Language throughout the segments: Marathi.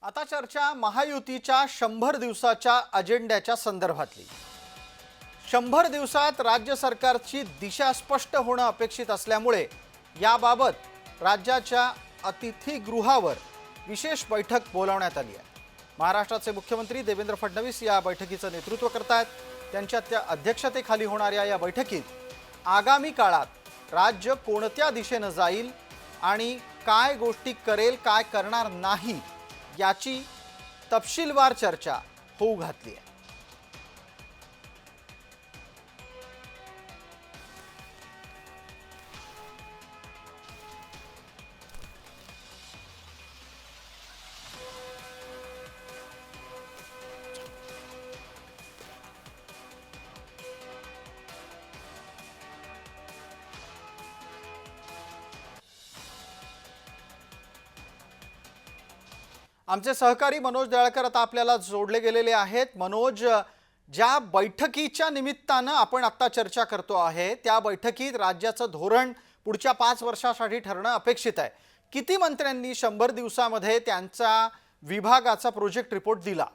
आता चर्चा महायुतीच्या 100 दिवसाच्या अजेंड्याच्या संदर्भातली। 100 दिवसात राज्य सरकारची दिशा स्पष्ट होणं अपेक्षित असल्यामुळे याबाबत राज्याच्या अतिथीगृहावर विशेष बैठक बोलावण्यात आली आहे। महाराष्ट्राचे मुख्यमंत्री देवेंद्र फडणवीस या बैठकीचं नेतृत्व करतात। त्यांच्या अध्यक्षतेखाली होणाऱ्या या बैठकीत आगामी काळात राज्य कोणत्या दिशेने जाईल आणि काय गोष्टी करेल, काय करणार नाही याची तपशीलवार चर्चा होऊ घातली आहे। आमचे सहकारी मनोज दयाळकर आता आपल्याला जोडले गेलेले आहेत। मनोज, ज्या बैठकीच्या निमित्तानं आपण आता चर्चा करतो आहे त्या बैठकीत राज्याचं धोरण पुढच्या 5 वर्षांसाठी ठरणं अपेक्षित आहे। किती मंत्र्यांनी 100 दिवसांमध्ये त्यांचा विभागाचा प्रोजेक्ट रिपोर्ट दिला?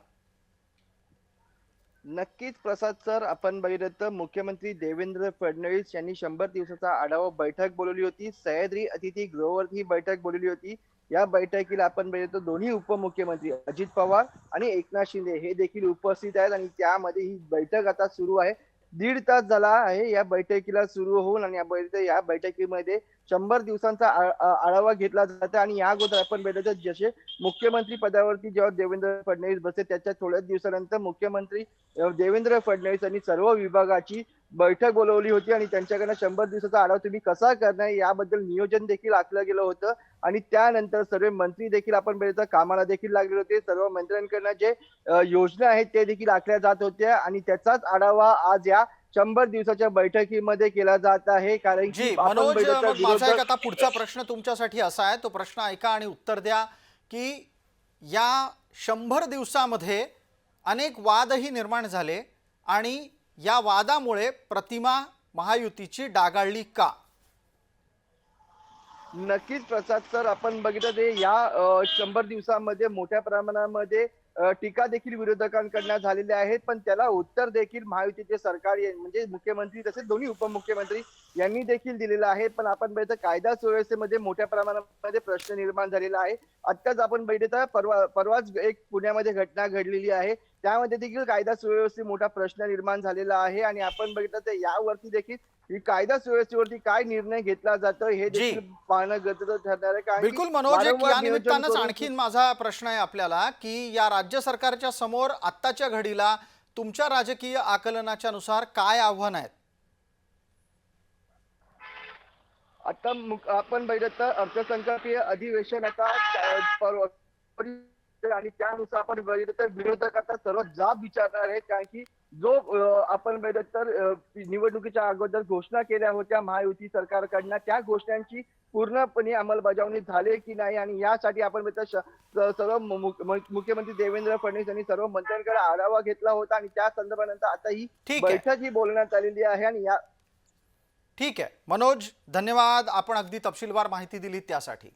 नक्कीच प्रसाद सर, आपण बघितलं तर मुख्यमंत्री देवेंद्र फडणवीस यांनी 100 दिवसाचा आढावा बैठक बोलवली होती। सह्याद्री अतिथी गृहावरती ही बैठक बोलवली होती। या बैठकीला आपण बघितलं तर दोन्ही उपमुख्यमंत्री अजित पवार आणि एकनाथ शिंदे हे देखील उपस्थित आहेत आणि त्यामध्ये ही बैठक आता सुरू आहे। 1.5 तास झाला आहे या बैठकीला सुरू होऊन आणि या बैठकीमध्ये 100 दिवसांचा आढावा घेतला जातो। आणि या अगोदर आपण बघितलं जसे मुख्यमंत्री पदावरती जेव्हा देवेंद्र फडणवीस बसले त्याच्या थोड्याच दिवसानंतर मुख्यमंत्री देवेंद्र फडणवीस यांनी सर्व विभागाची बैठक बोलवली होती आणि त्यांच्याकडनं 100 दिवसाचा आढावा तुम्ही कसा करणार याबद्दल नियोजन देखील आखलं गेलं होतं। आणि त्यानंतर सर्व मंत्री देखील आपण बघितलं कामाला देखील लागले होते। सर्व मंत्र्यांकडनं जे योजना आहेत ते देखील आखल्या जात होत्या आणि त्याचाच आढावा आज या 100 दिवसाच्या बैठकीमध्ये केला जात आहे। कारण की मनोज, माझा एक आता पुढचा प्रश्न तुमच्यासाठी असा आहे, तो प्रश्न ऐका आणि उत्तर द्या की या 100 दिवसामध्ये अनेक वादही निर्माण झाले आणि या वादामुळे प्रतिमा महायुतीची डागाळली का? नक्कीच प्रसाद सर, आपण बघितलं ते या 100 दिवसांमध्ये मोठ्या प्रमाणामध्ये टीका देखील विरोधकांकडून झालेल्या आहेत, पण त्याला उत्तर देखील महायुतीचे सरकार म्हणजे मुख्यमंत्री तसेच दोन्ही उपमुख्यमंत्री यांनी देखील दिलेलं आहे। पण आपण बघितलं कायदा सुव्यवस्थेमध्ये मोठ्या प्रमाणामध्ये प्रश्न निर्माण झालेला आहे। आत्ताच आपण बघितलं परवाच एक पुण्यामध्ये घटना घडलेली आहे, त्यामध्ये देखील कायदा सुव्यवस्थेत मोठा प्रश्न निर्माण झालेला आहे। आणि आपण बघितलं तर यावरती देखील ही कायदा सुव्यवस्थेवरती काय निर्णय घेतला जातो हे देखील पाहणं गरजेचं ठरणार आहे। बिलकुल मनोज, या निमित्तानंच आणखीन माझा प्रश्न आहे आपल्याला की या राज्य सरकारच्या समोर आत्ताच्या घडीला तुमच्या राजकीय आकलनाच्या नुसार काय आव्हान आहेत? आता आपण बघितलं तर अर्थसंकल्पीय अधिवेशन आता आणि त्यानुसार आपण बघितलं तर विरोधक आता सर्व जाब विचारणार आहेत। कारण की जो आपण बघितलं तर निवडणुकीच्या अगोदर घोषणा केल्या होत्या महायुती सरकारकडनं त्या घोषणांची पूर्णपणे अंमलबजावणी झाली की नाही आणि यासाठी आपण सर्व मुख्यमंत्री देवेंद्र फडणवीस यांनी सर्व मंत्र्यांकडे आढावा घेतला होता आणि त्या संदर्भानंतर आता ही बैठक ही बोलण्यात आलेली आहे। आणि या ठीक आहे मनोज, धन्यवाद, आपण अगदी तपशीलवार माहिती दिली त्यासाठी।